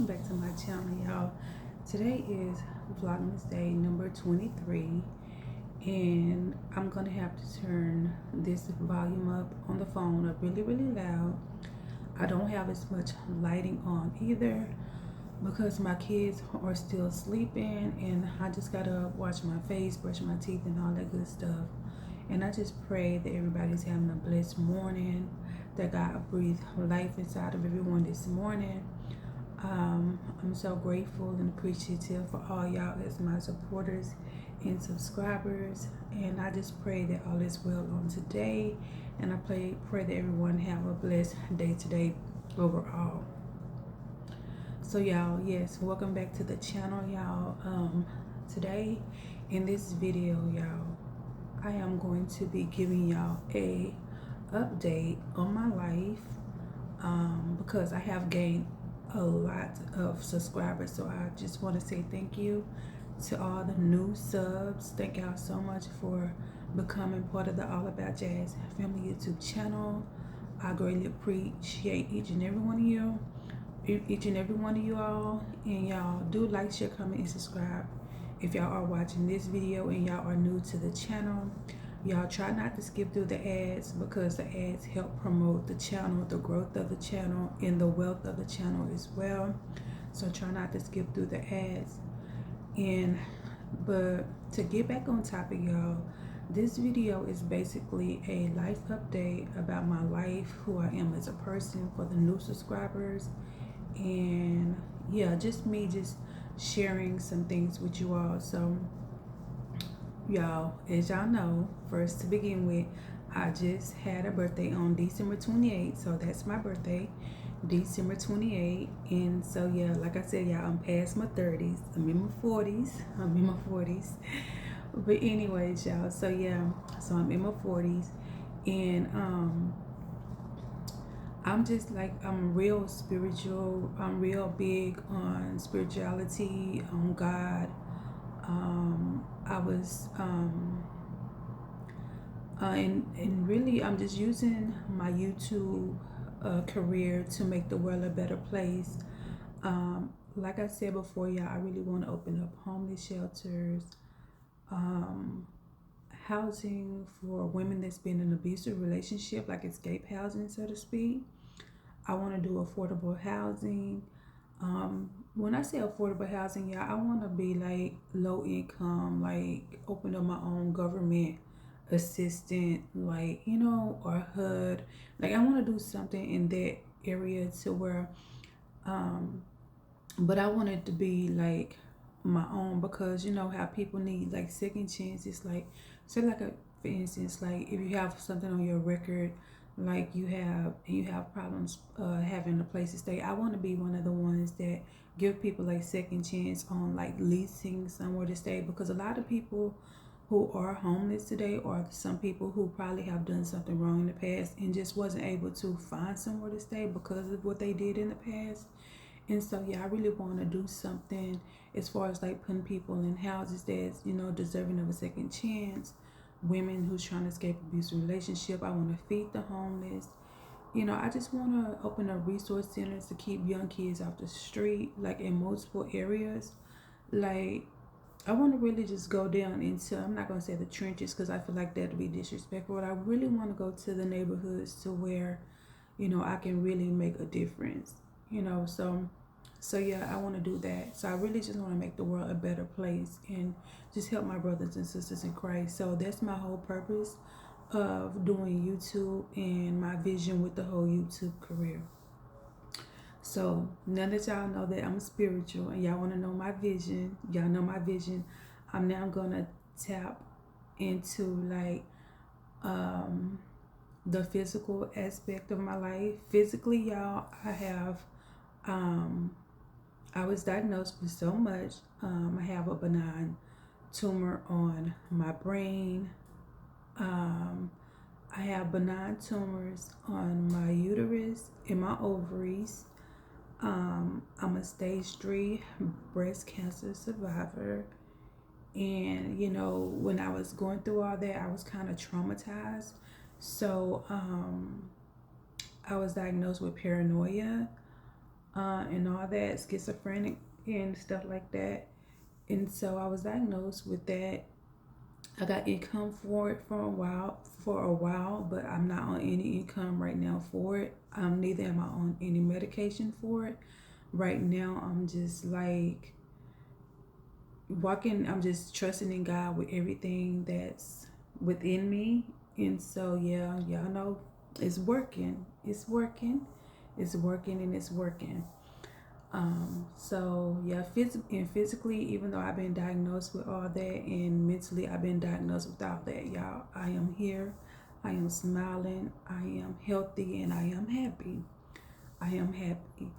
welcome back to my channel, y'all. Today is Vlogmas day number 23, and I'm gonna have to turn this volume up on the phone up really loud. I don't have as much lighting on either because my kids are still sleeping, and I just gotta wash my face, brush my teeth, and all that good stuff. And I just pray that everybody's having a blessed morning, that God breathed life inside of everyone this morning. I'm so grateful and appreciative for all y'all as my supporters and subscribers, and I just pray that all is well on today, and I pray that everyone have a blessed day today overall. So y'all, yes, welcome back to the channel, y'all. Today in this video, y'all, I am going to be giving y'all a update on my life, because I have gained a lot of subscribers. So I just want to say thank you to all the new subs. Thank y'all so much for becoming part of the All About Jazz Family YouTube channel. I greatly appreciate each and every one of you all, and y'all do like, share, comment, and subscribe if y'all are watching this video and y'all are new to the channel. Y'all try not to skip through the ads, because the ads help promote the channel, the growth of the channel, and the wealth of the channel as well. So try not to skip through the ads. But to get back on topic, y'all, this video is basically a life update about my life, who I am as a person for the new subscribers, and yeah, just me sharing some things with you all. So y'all, as y'all know, first to begin with, I just had a birthday on December 28th, so that's my birthday, December 28th. And so yeah, like I said, y'all, I'm past my 30s. I'm in my 40s. But anyways, y'all, so yeah, so I'm in my 40s, and I'm just like, I'm real spiritual. I'm real big on spirituality, on God. I was and really, I'm just using my YouTube career to make the world a better place. Like I said before, y'all, I really want to open up homeless shelters, housing for women that's been in an abusive relationship, like escape housing, so to speak. I want to do affordable housing. When I say affordable housing, y'all, I want to be like low income, like open up my own government assistant, like, or HUD. Like, I want to do something in that area to where, but I want it to be like my own, because you know how people need like second chances. Like, say like for instance, like if you have something on your record, like you have problems having a place to stay, I want to be one of the ones that give people like second chance on like leasing somewhere to stay, because a lot of people who are homeless today, or some people who probably have done something wrong in the past and just wasn't able to find somewhere to stay because of what they did in the past. And so yeah, I really want to do something as far as like putting people in houses that's, deserving of a second chance. Women who's trying to escape abusive relationship. I want to feed the homeless. I just want to open up resource centers to keep young kids off the street, like in multiple areas. Like, I want to really just go down into, I'm not going to say the trenches, because I feel like that'd be disrespectful, but I really want to go to the neighborhoods to where, I can really make a difference, so yeah, I want to do that. So I really just want to make the world a better place and just help my brothers and sisters in Christ. So that's my whole purpose of doing YouTube and my vision with the whole YouTube career. So now that y'all know that I'm spiritual and y'all want to know my vision, y'all know my vision, I'm now gonna tap into like the physical aspect of my life. Physically, y'all, I was diagnosed with so much. I have a benign tumor on my brain. I have benign tumors on my uterus and my ovaries. I'm a stage 3 breast cancer survivor. And, when I was going through all that, I was kind of traumatized. So I was diagnosed with paranoia. and all that, schizophrenic and stuff like that. And so I was diagnosed with that. I got income for it for a while, but I'm not on any income right now for it. Neither am I on any medication for it. Right now, I'm just like walking, I'm just trusting in God with everything that's within me. And so, yeah, y'all know it's working. It's working. It's working and it's working. So yeah, physically, even though I've been diagnosed with all that, and mentally I've been diagnosed with all that, y'all, I am here. I am smiling. I am healthy, and I am happy. I am happy.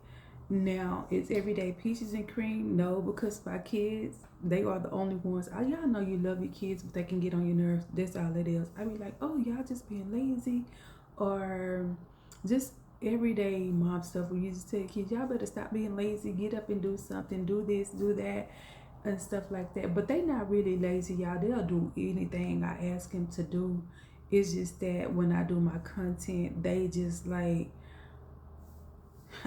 Now, it's everyday peaches and cream. No, because my kids, they are the only ones. Y'all know you love your kids, but they can get on your nerves. That's all it is. I be like, oh, y'all just being lazy, or just everyday mom stuff. We used to tell kids, y'all better stop being lazy. Get up and do something. Do this, do that, and stuff like that. But they not really lazy, y'all. They'll do anything I ask them to do. It's just that when I do my content, they just like,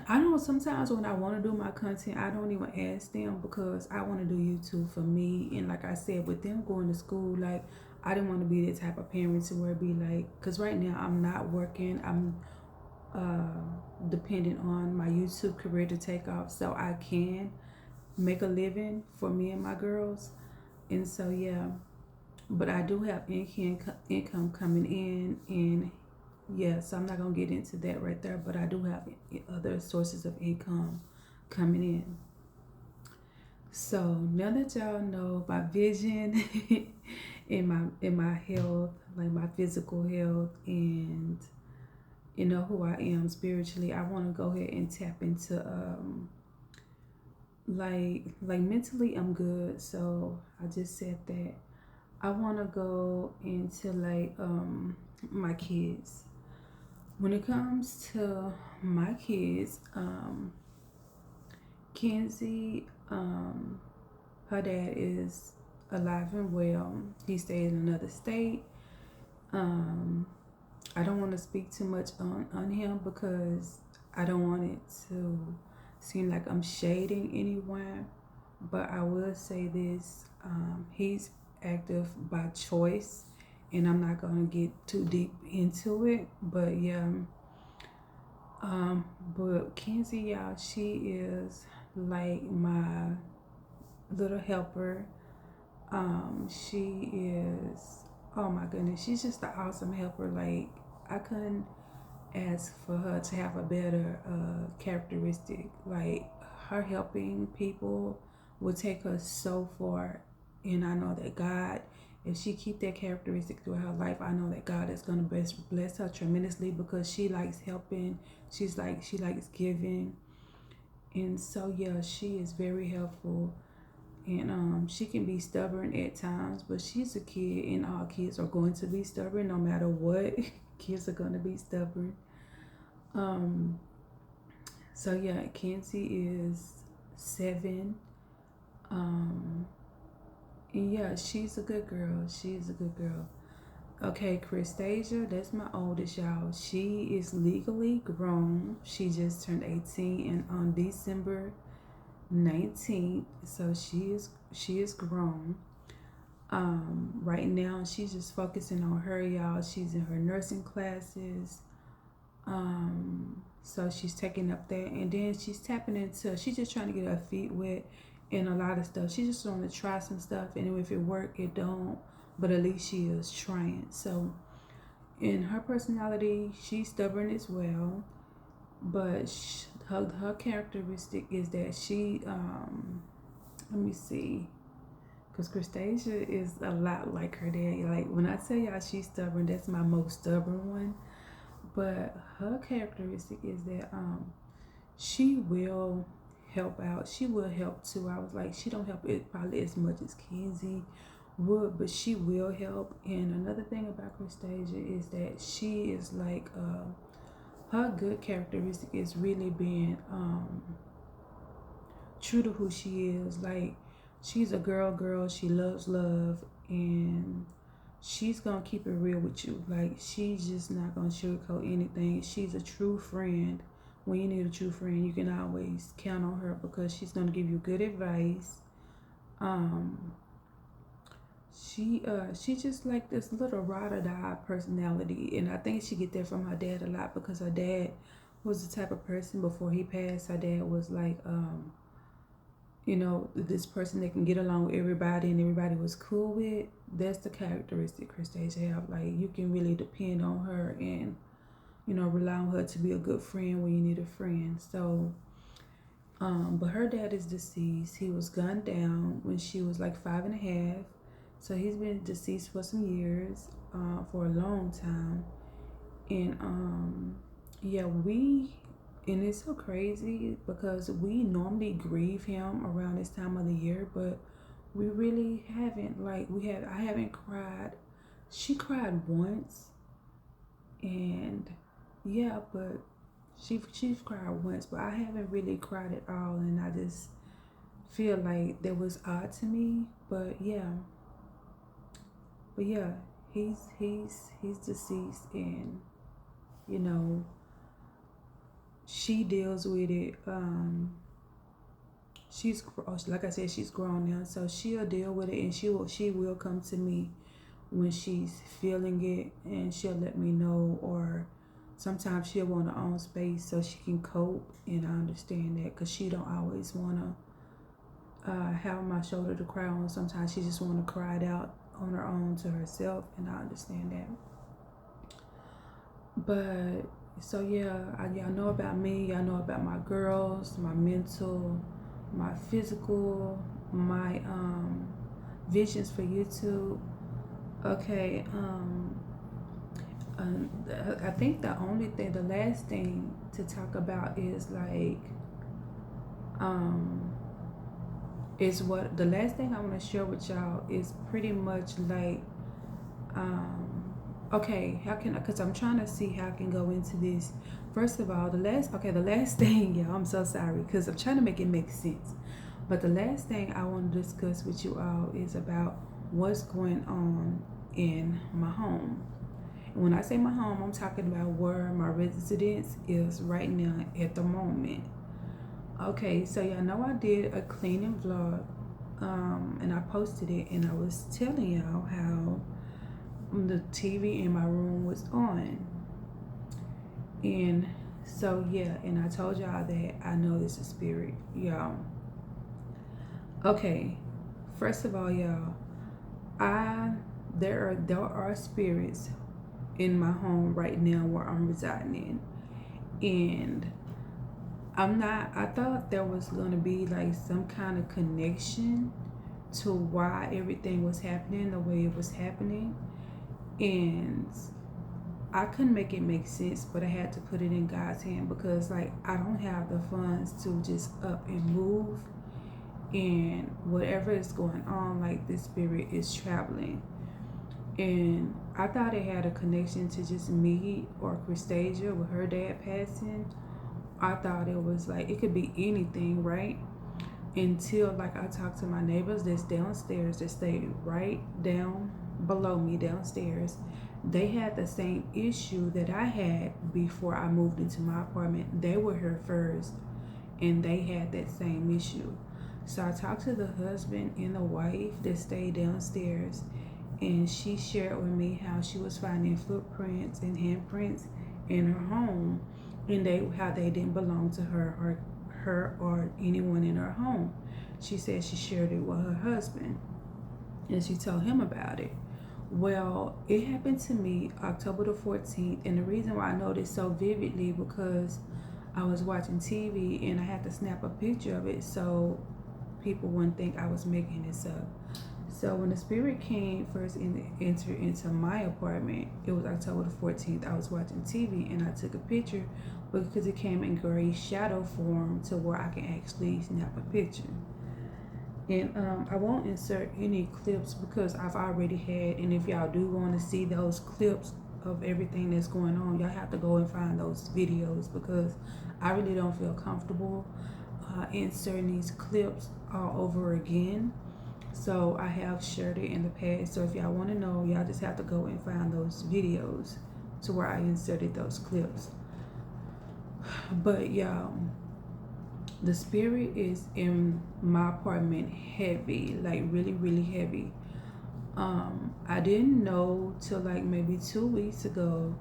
I know sometimes when I want to do my content, I don't even ask them because I want to do YouTube for me. And like I said, with them going to school, like I didn't want to be that type of parent to where it be like, because right now I'm not working. I'm dependent on my YouTube career to take off so I can make a living for me and my girls. And so, yeah, but I do have income coming in, and yeah, so I'm not gonna get into that right there, but I do have other sources of income coming in. So now that y'all know my vision in my health, like my physical health, and you know who I am spiritually, I want to go ahead and tap into like mentally I'm good. So I just said that I want to go into like my kids. When it comes to my kids, Kenzie, her dad is alive and well. He stays in another state. Um, I don't want to speak too much on him because I don't want it to seem like I'm shading anyone. But I will say this: he's active by choice, and I'm not gonna get too deep into it. But yeah, but Kenzie, y'all, she is like my little helper. She is, oh my goodness, she's just an awesome helper. Like I couldn't ask for her to have a better characteristic. Like her helping people will take her so far, and I know that God, if she keep that characteristic through her life, I know that God is gonna bless her tremendously because she likes helping. She likes giving, and so yeah, she is very helpful. And she can be stubborn at times, but she's a kid, and all kids are going to be stubborn no matter what. Kids are gonna be stubborn. Um, so yeah, Kenzie is 7. Um, and yeah, she's a good girl. She's a good girl. Okay, Christasia, that's my oldest, y'all. She is legally grown. She just turned 18 and on December 19th. So she is grown. Right now she's just focusing on her, y'all. She's in her nursing classes. So she's taking up that, and then she's tapping into, she's just trying to get her feet wet and a lot of stuff. She's just want to try some stuff, and if it work, it don't, but at least she is trying. So in her personality, she's stubborn as well, but her characteristic is that she let me see, because Christasia is a lot like her dad. Like when I tell y'all she's stubborn, that's my most stubborn one. But her characteristic is that she will help out. She will help too. I was like, she don't help it probably as much as Kenzie would, but she will help. And another thing about Christasia is that she is like her good characteristic is really being true to who she is. Like she's a girl, she loves love, and she's gonna keep it real with you. Like she's just not gonna sugarcoat anything. She's a true friend when you need a true friend, you can always count on her because she's gonna give you good advice. Um, she just like this little ride or die personality, and I think she get that from her dad a lot because her dad was the type of person before he passed. Her dad was like, this person that can get along with everybody and everybody was cool with. That's the characteristic Christasia have. Like you can really depend on her and rely on her to be a good friend when you need a friend. So, but her dad is deceased. He was gunned down when she was like 5.5. So he's been deceased for some years, for a long time. And yeah, and it's so crazy because we normally grieve him around this time of the year, but we really haven't. Like I haven't cried. She cried once, and yeah, but she's cried once, but I haven't really cried at all, and I just feel like that was odd to me. But yeah, he's deceased, and you know she deals with it. She's like I said, she's grown now, so she'll deal with it, and she will come to me when she's feeling it, and she'll let me know, or sometimes she'll want her own space so she can cope, and I understand that because she don't always want to have my shoulder to cry on. Sometimes she just want to cry it out on her own to herself, and I understand that. But so yeah, y'all know about me, y'all know about my girls, my mental, my physical, my visions for YouTube. Okay, I think the last thing to talk about is like, is what the last thing I want to share with y'all is pretty much like, okay, because I'm trying to see how I can go into this. First of all, the last thing, y'all, I'm so sorry because I'm trying to make it make sense. But the last thing I want to discuss with you all is about what's going on in my home. And when I say my home, I'm talking about where my residence is right now at the moment. Okay, so y'all know I did a cleaning vlog, and I posted it, and I was telling y'all how the TV in my room was on. And so yeah, and I told y'all that I know this is spirit, y'all. Okay, first of all, y'all, there are spirits in my home right now where I'm residing in, and I thought there was gonna be like some kind of connection to why everything was happening the way it was happening, and I couldn't make it make sense, but I had to put it in God's hand because like I don't have the funds to just up and move, and whatever is going on, like this spirit is traveling. And I thought it had a connection to just me or Christasia with her dad passing. I thought it was like it could be anything, right? Until like I talked to my neighbors that's downstairs that stayed right down below me downstairs. They had the same issue that I had before I moved into my apartment. They were here first, and they had that same issue. So I talked to the husband and the wife that stayed downstairs, and she shared with me how she was finding footprints and handprints in her home, and how they didn't belong to her or anyone in her home. She said she shared it with her husband, and she told him about it. Well, it happened to me October the 14th, and the reason why I know this so vividly because I was watching TV and I had to snap a picture of it so people wouldn't think I was making this up. So when the spirit came first entered into my apartment, it was October the 14th. I was watching TV and I took a picture because it came in gray shadow form to where I can actually snap a picture. And I won't insert any clips because I've already had, and if y'all do want to see those clips of everything that's going on, y'all have to go and find those videos because I really don't feel comfortable inserting these clips all over again. So I have shared it in the past. So if y'all want to know, y'all just have to go and find those videos to where I inserted those clips. But y'all, the spirit is in my apartment heavy, like really, really heavy. I didn't know till like maybe 2 weeks ago.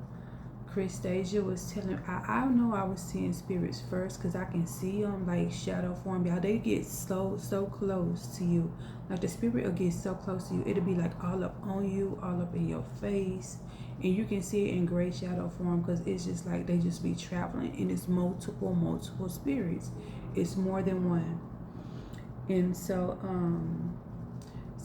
Christasia was telling, I know I was seeing spirits first because I can see them like shadow form. Y'all, they get so close to you. Like the spirit will get so close to you. It'll be like all up on you, all up in your face. And you can see it in gray shadow form because it's just like they just be traveling. And it's multiple spirits. It's more than one. And so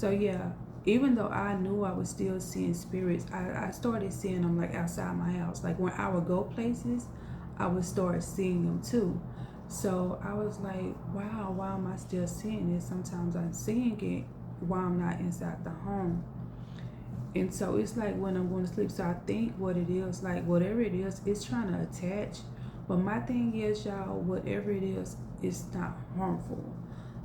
yeah, even though I knew I was still seeing spirits, I started seeing them like outside my house. Like when I would go places, I would start seeing them too. So I was like, wow, why am I still seeing this? Sometimes I'm seeing it while I'm not inside the home. And so it's like when I'm going to sleep. So I think what it is, like whatever it is, it's trying to attach. But my thing is, y'all, whatever it is, it's not harmful.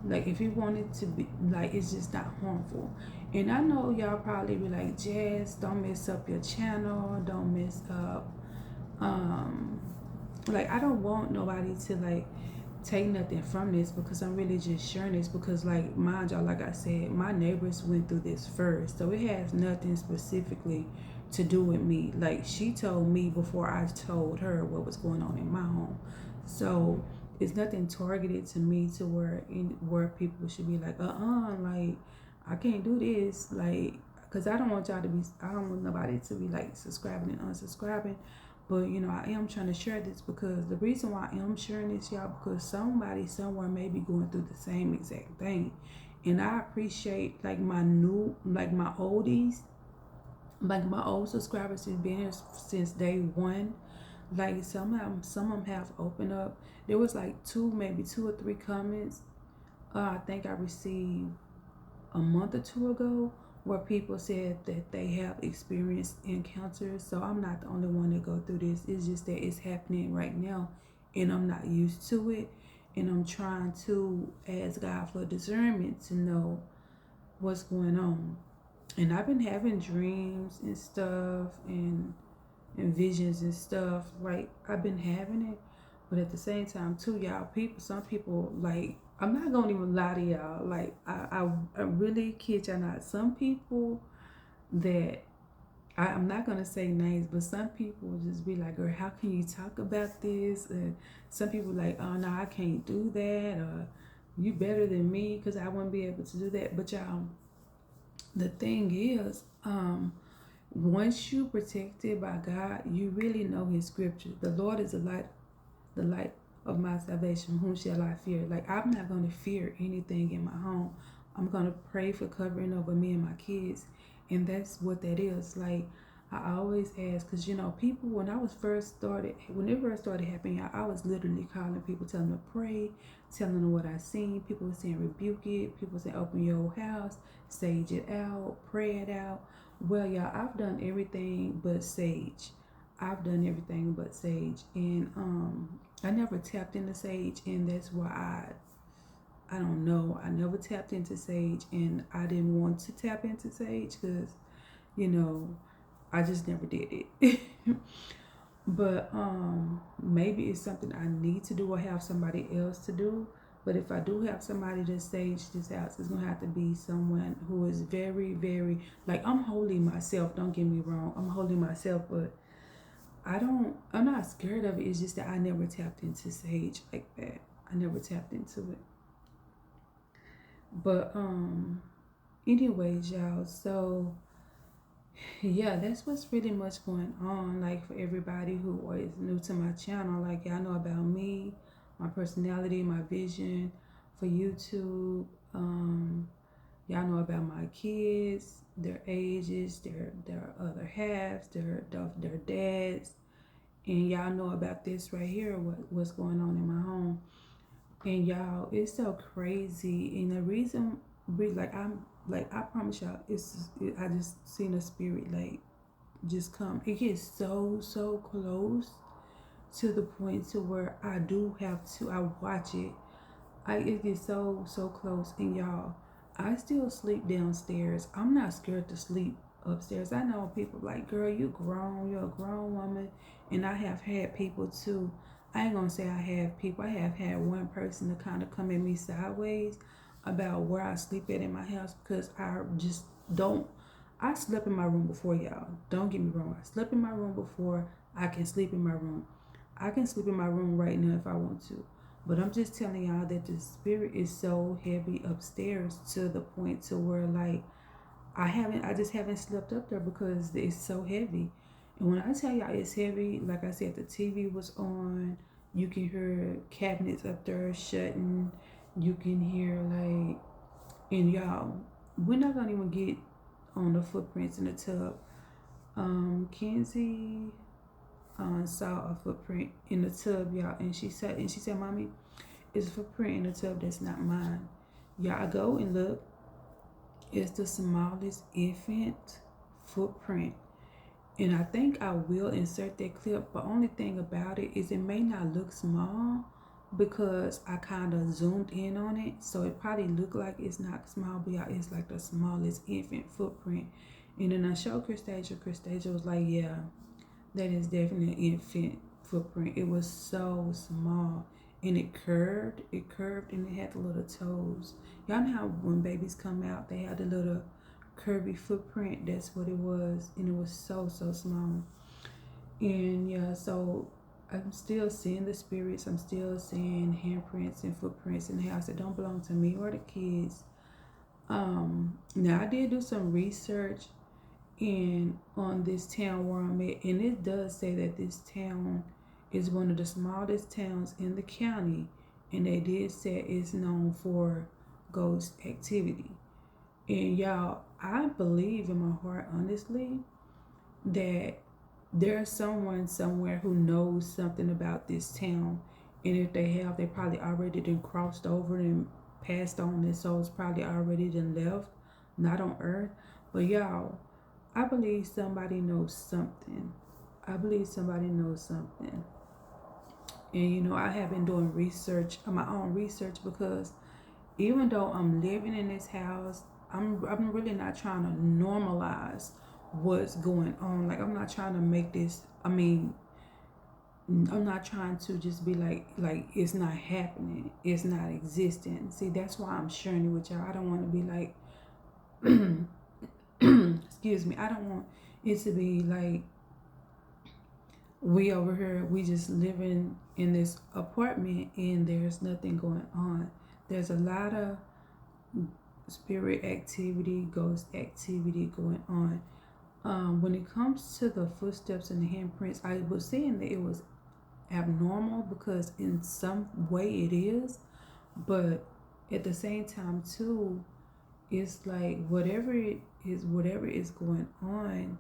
Like if you want it to be, like it's just not harmful. And I know y'all probably be like, Jazz, don't mess up your channel, don't mess up. Um, like I don't want nobody to like take nothing from this because I'm really just sharing this because like mind y'all, like I said, my neighbors went through this first, so it has nothing specifically to do with me. Like she told me before I told her what was going on in my home, so it's nothing targeted to me to where people should be like like I can't do this, like because I don't want y'all to be, I don't want nobody to be like subscribing and unsubscribing. But you know, I am trying to share this because the reason why I am sharing this, y'all, because somebody somewhere may be going through the same exact thing. And I appreciate like my oldies, like my old subscribers who've been here since day one. Like some of them have opened up. There was like maybe two or three comments. I think I received a month or two ago where people said that they have experienced encounters. So I'm not the only one that go through this. It's just that it's happening right now and I'm not used to it. And I'm trying to ask God for discernment to know what's going on. And I've been having dreams and stuff and visions and stuff. Like I've been having it, but at the same time too, y'all, some people like I'm not gonna even lie to y'all. Like I really kid y'all not. Some people that I'm not gonna say names, but some people will just be like, "Girl, how can you talk about this?" And some people like, "Oh no, I can't do that," or "You better than me," because I wouldn't be able to do that. But y'all, the thing is, once you protected by God, you really know His scripture. The Lord is the light of my salvation. Whom shall I fear? Like I'm not going to fear anything in my home. I'm going to pray for covering over me and my kids, and that's what that is. Like I always ask, because you know, people when it first started happening, I was literally calling people, telling them to pray, telling them what I seen. People were saying rebuke it. People saying open your house, sage it out, pray it out. Well, y'all, I've done everything but sage. I've done everything but sage, and I never tapped into sage, and that's why I don't know. I never tapped into sage, and I didn't want to tap into sage because you know I just never did it. But maybe it's something I need to do or have somebody else to do. But if I do have somebody to sage this house, it's gonna have to be someone who is very, very like I'm holding myself. Don't get me wrong, I'm holding myself, but I'm not scared of it. It's just that I never tapped into sage like that. I never tapped into it. But anyways, y'all, so yeah, that's what's really much going on. Like for everybody who is new to my channel, like y'all know about me, my personality, my vision for YouTube. Y'all know about my kids, their ages, their other halves, their dads, and y'all know about this right here, what's going on in my home. And y'all, it's so crazy. And the reason, I promise y'all, I just seen a spirit like just come. It gets so close to the point to where I do have to. I watch it. It gets so close. And y'all, I still sleep downstairs. I'm not scared to sleep upstairs. I know people like, girl, you're a grown woman, and I have had people too. I ain't gonna say I have people. I have had one person to kind of come at me sideways about where I sleep at in my house because I just don't. I slept in my room before, y'all. Don't get me wrong. I slept in my room before. I can sleep in my room. I can sleep in my room right now if I want to. But I'm just telling y'all that the spirit is so heavy upstairs to the point to where like I just haven't slept up there because it's so heavy. And when I tell y'all it's heavy, like I said, the TV was on. You can hear cabinets up there shutting. You can hear like, and y'all, we're not gonna even get on the footprints in the tub. Kenzie saw a footprint in the tub, y'all, and she said, "Mommy, it's a footprint in the tub that's not mine." Y'all go and look. It's the smallest infant footprint. And I think I will insert that clip. But only thing about it is it may not look small because I kind of zoomed in on it. So it probably look like it's not small, but yeah, it's like the smallest infant footprint. And then I showed Christasia. Christasia was like, yeah, that is definitely an infant footprint. It was so small. And it curved and it had the little toes. Y'all know how when babies come out, they have the little curvy footprint. That's what it was. And it was so, so small. And yeah, so I'm still seeing the spirits. I'm still seeing handprints and footprints in the house that don't belong to me or the kids. Now I did do some research in on this town where I'm at, and it does say that this town is one of the smallest towns in the county, and they did say it's known for ghost activity. And y'all, I believe in my heart, honestly, that there's someone somewhere who knows something about this town, and if they have, they probably already done crossed over and passed on, and so it's probably already done left, not on earth. But y'all, I believe somebody knows something. I believe somebody knows something. And you know, I have been doing research, my own research, because even though I'm living in this house, I'm really not trying to normalize what's going on. Like I'm not trying to make this, I'm not trying to just be like it's not happening. It's not existing. See, that's why I'm sharing it with y'all. I don't want to be like excuse me, I don't want it to be like we over here, we just living in this apartment and there's nothing going on. There's a lot of spirit activity, ghost activity going on. When it comes to the footsteps and the handprints, I was saying that it was abnormal because in some way it is, but at the same time too, it's like whatever is going on,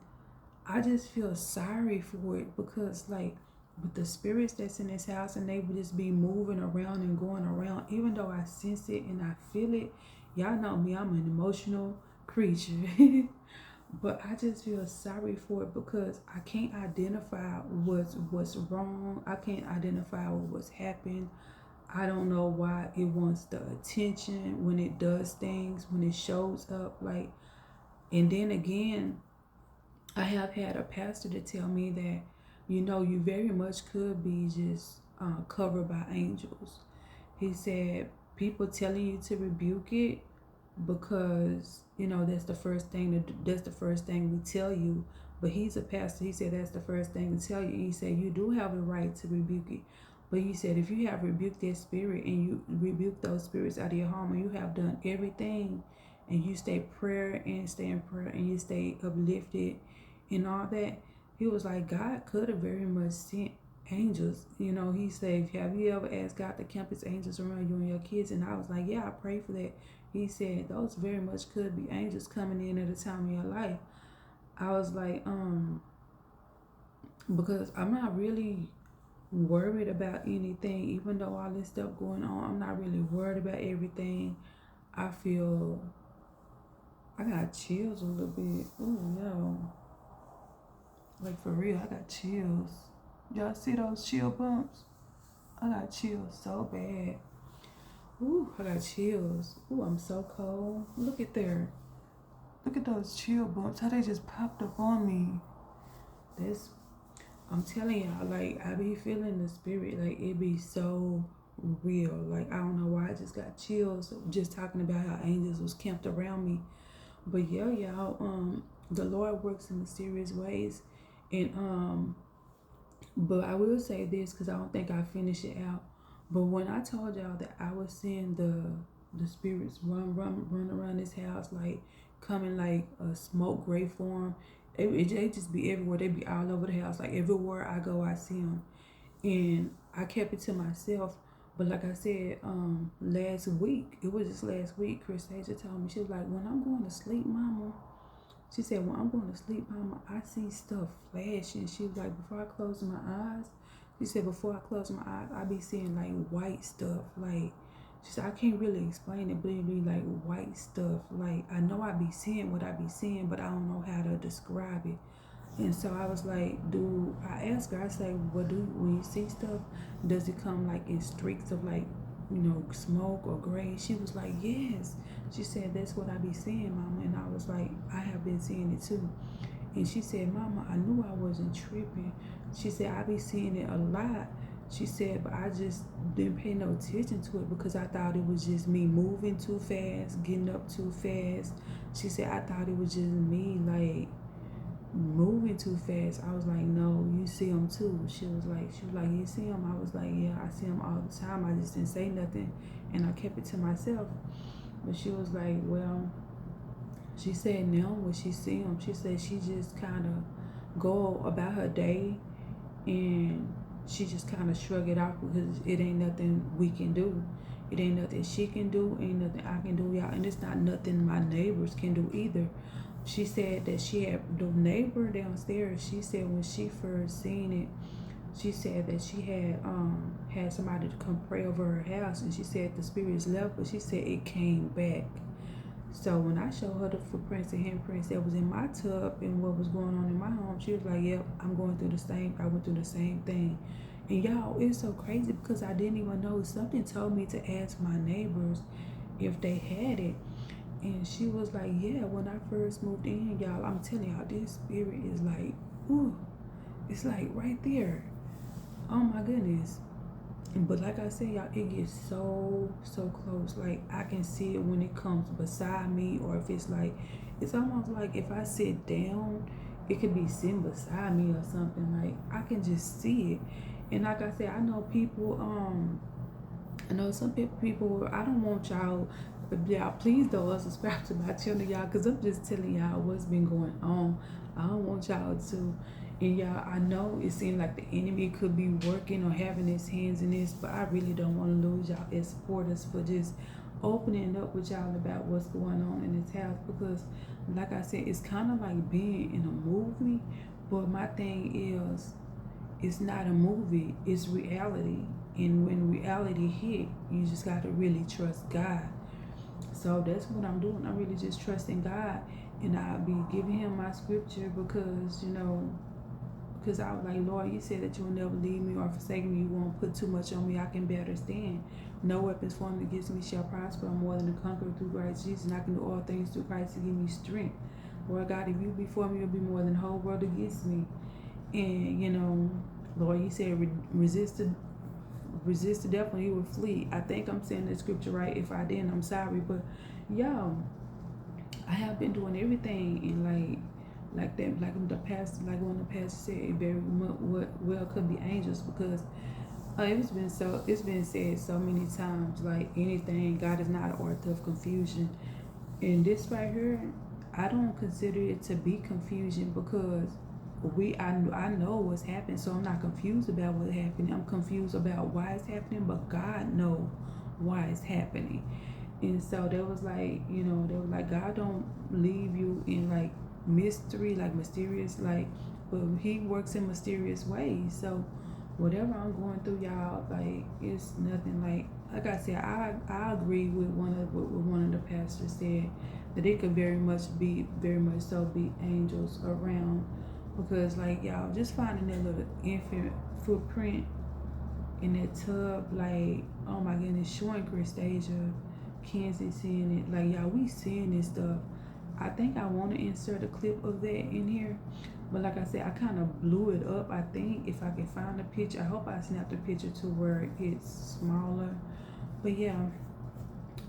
I just feel sorry for it because like with the spirits that's in this house and they would just be moving around and going around, even though I sense it and I feel it. Y'all know me, I'm an emotional creature. But I just feel sorry for it because I can't identify what's wrong. I can't identify what's happened. I don't know why it wants the attention when it does things, when it shows up. Like, and then again, I have had a pastor to tell me that, you know, you very much could be just covered by angels. He said people telling you to rebuke it because you know that's the first thing we tell you. But he's a pastor. He said that's the first thing to tell you. He said you do have the right to rebuke it. But he said if you have rebuked that spirit and you rebuke those spirits out of your home and you have done everything and you stay in prayer and you stay uplifted and all that, he was like God could have very much sent angels. You know, he said, have you ever asked God to camp his angels around you and your kids? And I was like, yeah, I pray for that. He said those very much could be angels coming in at a time in your life. I was like, because I'm not really worried about anything, even though all this stuff going on. I'm not really worried about everything. I feel I got chills a little bit. Ooh, yo. Like for real, I got chills. Y'all see those chill bumps? I got chills so bad. Ooh, I got chills. Ooh, I'm so cold. Look at there. Look at those chill bumps. How they just popped up on me. I'm telling y'all, like, I be feeling the spirit, like, it be so real. Like, I don't know why, I just got chills just talking about how angels was camped around me. But yeah, y'all, the Lord works in mysterious ways. And, but I will say this, because I don't think I finished it out. But when I told y'all that I was seeing the spirits run around this house, like, coming like a smoke gray form, they just be everywhere. They be all over the house. Like, everywhere I go, I see them. And I kept it to myself. But like I said, last week, it was just last week, Chris Asia told me, she was like, when I'm going to sleep, mama, she said, when I'm going to sleep, mama, I see stuff flashing. She was like, before I close my eyes, she said, before I close my eyes, I be seeing like white stuff. Like, she said, I can't really explain it, but it be like white stuff. Like, I know I be seeing what I be seeing, but I don't know how to describe it. And so I was like, I asked her, I say, well, when you see stuff, does it come like in streaks of like, smoke or gray? She was like, yes. She said, that's what I be seeing, mama. And I was like, I have been seeing it too. And she said, mama, I knew I wasn't tripping. She said, I be seeing it a lot. She said, but I just didn't pay no attention to it because I thought it was just me moving too fast, getting up too fast. She said, I thought it was just me, like, moving too fast. I was like, no, you see them too. She was like, you see them? I was like, yeah, I see them all the time. I just didn't say nothing, and I kept it to myself. But she was like, well, she said now when she see them, she said she just kind of go about her day, and she just kind of shrug it off because it ain't nothing we can do. It ain't nothing she can do, ain't nothing I can do, y'all, and it's not nothing my neighbors can do either. She said that she had the neighbor downstairs. She said when she first seen it, she said that she had somebody to come pray over her house, and she said the spirits left, but she said it came back. So when I showed her the footprints and handprints that was in my tub and what was going on in my home, she was like, yep, I went through the same thing. And y'all, it's so crazy because I didn't even know. Something told me to ask my neighbors if they had it. And she was like, yeah, when I first moved in, y'all, I'm telling y'all, this spirit is like, ooh, it's like right there. Oh my goodness. But like I said, y'all, it gets so close. Like, I can see it when it comes beside me, or if it's like, it's almost like if I sit down, it could be sitting beside me or something. Like, I can just see it. And like I said, I know people, I know some people, I don't want y'all please don't subscribe to my channel, y'all, because I'm just telling y'all what's been going on. I don't want y'all to. And y'all, I know it seems like the enemy could be working or having his hands in this, but I really don't want to lose y'all as supporters for just opening up with y'all about what's going on in this house. Because like I said, it's kind of like being in a movie, but my thing is, it's not a movie, it's reality. And when reality hit, you just got to really trust God. So that's what I'm doing. I'm really just trusting God, and I'll be giving him my scripture because, because I was like, Lord, you said that you will never leave me or forsake me. You won't put too much on me. I can better stand. No weapons formed against me shall prosper. I'm more than a conqueror through Christ Jesus, and I can do all things through Christ to give me strength. Lord God, if you be for me, you'll be more than the whole world against me. And, Lord, you said resist the devil and he will flee. I think I'm saying the scripture right. If I didn't, I'm sorry. But y'all, I have been doing everything in like that, like the past, like one of the pastors said, it very well could be angels, because it's been said so many times, like anything, God is not an author of confusion. And this right here, I don't consider it to be confusion, because I know what's happening, so I'm not confused about what's happening. I'm confused about why it's happening, but God knows why it's happening. And so there was like, they were like, God don't leave you in like mystery, like mysterious, like, but he works in mysterious ways. So whatever I'm going through, y'all, like, it's nothing. Like I said, I agree with what one of the pastors said, that it could very much so be angels around, because like, y'all, just finding that little infant footprint in that tub, like, oh my goodness, showing Christasia, Kenzie seeing it, like, y'all, we seeing this stuff. I think I want to insert a clip of that in here, But like I said, I kind of blew it up. I think if I can find a picture, I hope I snapped a picture to where it's smaller. But yeah,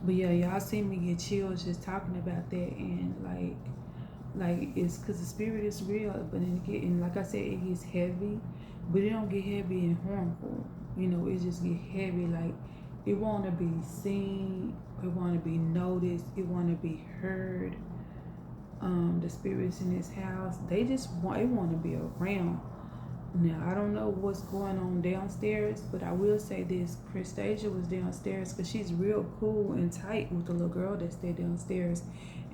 y'all see me get chills just talking about that, and like it's because the spirit is real. But then again, and like I said, it gets heavy, but it don't get heavy and harmful. You know, it just get heavy. Like it want to be seen, it want to be noticed, it want to be heard. The spirits in this house, they just want to be around. Now I don't know what's going on downstairs, but I will say this: Christasia was downstairs because she's real cool and tight with the little girl that stayed downstairs,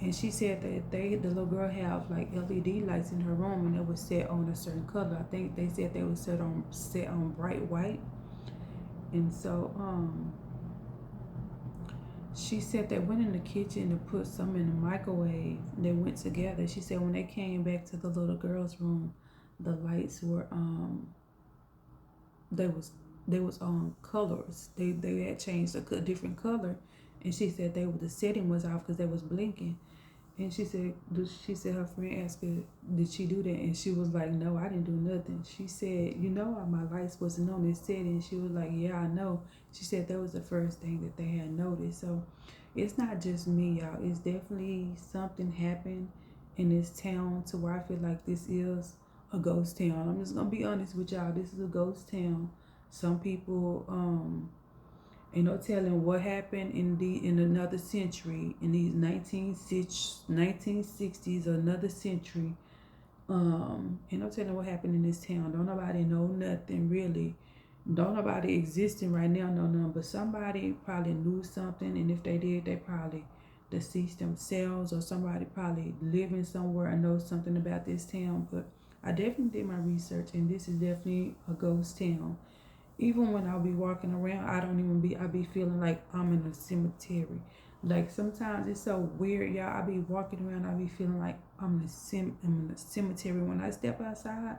and she said that the little girl have like LED lights in her room, and it was set on a certain color. I think they said they was set on bright white, and so she said they went in the kitchen to put some in the microwave. They went together. She said when they came back to the little girl's room, the lights were they was on colors. They had changed a different color, and she said the setting was off because they was blinking. And she said her friend asked her, did she do that? And she was like, no, I didn't do nothing. She said, you know, my lights wasn't on this setting. She was like, yeah, I know. She said that was the first thing that they had noticed. So it's not just me, y'all. It's definitely something happened in this town to where I feel like this is a ghost town. I'm just gonna be honest with y'all. This is a ghost town. Some people ain't no telling what happened in another century, in these 1960s, another century. Ain't no telling what happened in this town. Don't nobody know nothing really. Don't nobody existing right now know nothing. But somebody probably knew something, and if they did, they probably deceased themselves, or somebody probably living somewhere and knows something about this town. But I definitely did my research, and this is definitely a ghost town. Even when I'll be walking around, I be feeling like I'm in a cemetery. Like sometimes it's so weird, y'all. I be walking around, I be feeling like I'm in a cemetery. When I step outside,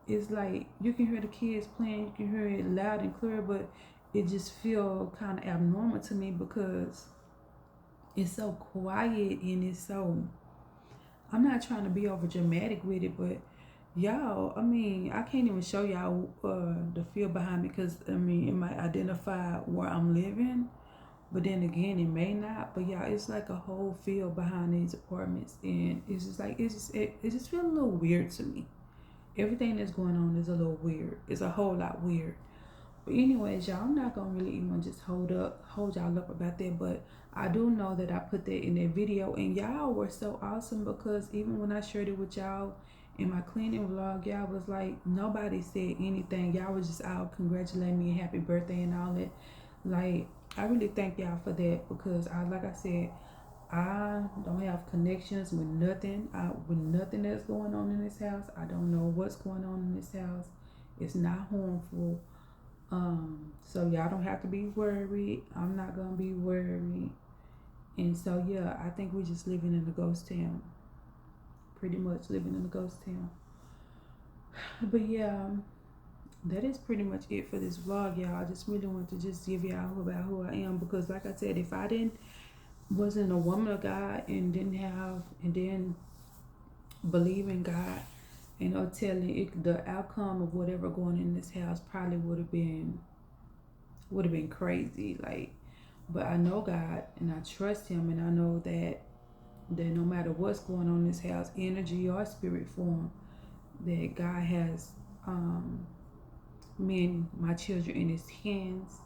it's like you can hear the kids playing, you can hear it loud and clear, but it just feel kind of abnormal to me because it's so quiet and it's so. I'm not trying to be over dramatic with it, but y'all, I mean, I can't even show y'all the feel behind me because I mean, it might identify where I'm living, but then again, it may not. But yeah, it's like a whole field behind these apartments, and it's just like it just feels a little weird to me. Everything that's going on is a little weird. It's a whole lot weird. But anyways, y'all, I'm not gonna really even just hold y'all up about that. But I do know that I put that in that video, and y'all were so awesome because even when I shared it with y'all in my cleaning vlog, y'all was like, nobody said anything. Y'all was just out congratulating me and happy birthday and all that. Like, I really thank y'all for that because like I said, I don't have connections with nothing. With nothing that's going on in this house. I don't know what's going on in this house. It's not harmful. So y'all don't have to be worried. I'm not gonna be worried. And so yeah, I think we're just living in a ghost town. Pretty much living in a ghost town. But yeah, that is pretty much it for this vlog, y'all. I just really want to just give y'all about who I am because like I said, if I wasn't a woman of God and didn't believe in God, and no telling it, the outcome of whatever going in this house probably would have been crazy. Like, but I know God and I trust Him, and I know that no matter what's going on in this house, energy or spirit form, that God has me and my children in His hands,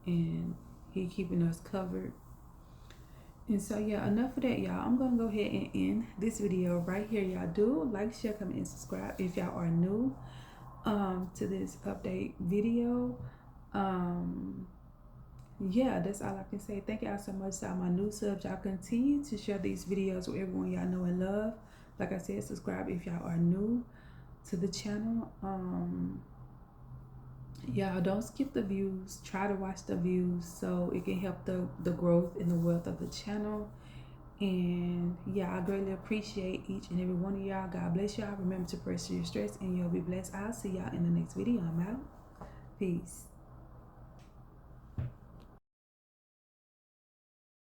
and He keeping us covered. And so yeah, enough of that, y'all. I'm gonna go ahead and end this video right here. Y'all do like, share, comment, and subscribe if y'all are new to this update video. Yeah, that's all I can say. Thank y'all so much to all my new subs. Y'all continue to share these videos with everyone y'all know and love. Like I said, subscribe if y'all are new to the channel. Y'all don't skip the views. Try to watch the views so it can help the growth and the wealth of the channel. And yeah, I greatly appreciate each and every one of y'all. God bless y'all. Remember to press your stress and you'll be blessed. I'll see y'all in the next video. I'm out. Peace.